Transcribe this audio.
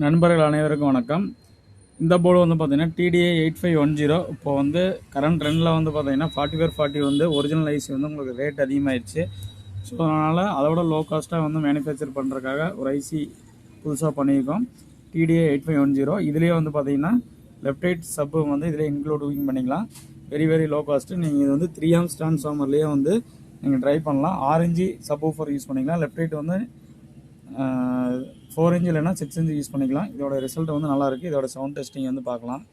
நண்பர்கள் அனைவருக்கும் வணக்கம். இந்த போர்டு வந்து பார்த்தீங்கன்னா TDA 8510. இப்போ வந்து கரண்ட் ட்ரெண்டில் வந்து பார்த்தீங்கன்னா 4440 வந்து ஒரிஜினல் ஐசி வந்து உங்களுக்கு ரேட் அதிகமாகிடுச்சு. ஸோ அதனால் அதோட லோ காஸ்ட்டாக வந்து மேனுஃபேக்சர் பண்ணுறதுக்காக ஒரு ஐசி புதுசாக பண்ணியிருக்கோம். TDA 8510. இதுலேயே வந்து பார்த்தீங்கன்னா லெஃப்ட் ரைட் சப்பு வந்து இதில் இன்க்ளூடிங் பண்ணிக்கலாம். Very low cost. நீங்கள் இது வந்து 3 amps ட்ரான்ஸ்ஃபார்மர்லேயே வந்து நீங்கள் ட்ரை பண்ணலாம். 6 inch சப் ஊஃபர் யூஸ் பண்ணிக்கலாம். லெஃப்ட் ரைட் வந்து 4 inch இல்லைனா 6 inch யூஸ் பண்ணிக்கலாம். இதோட ரிசல்ட் வந்து நல்லாயிருக்கு. இதோட சவுண்ட் டெஸ்டிங் வந்து பார்க்கலாம்.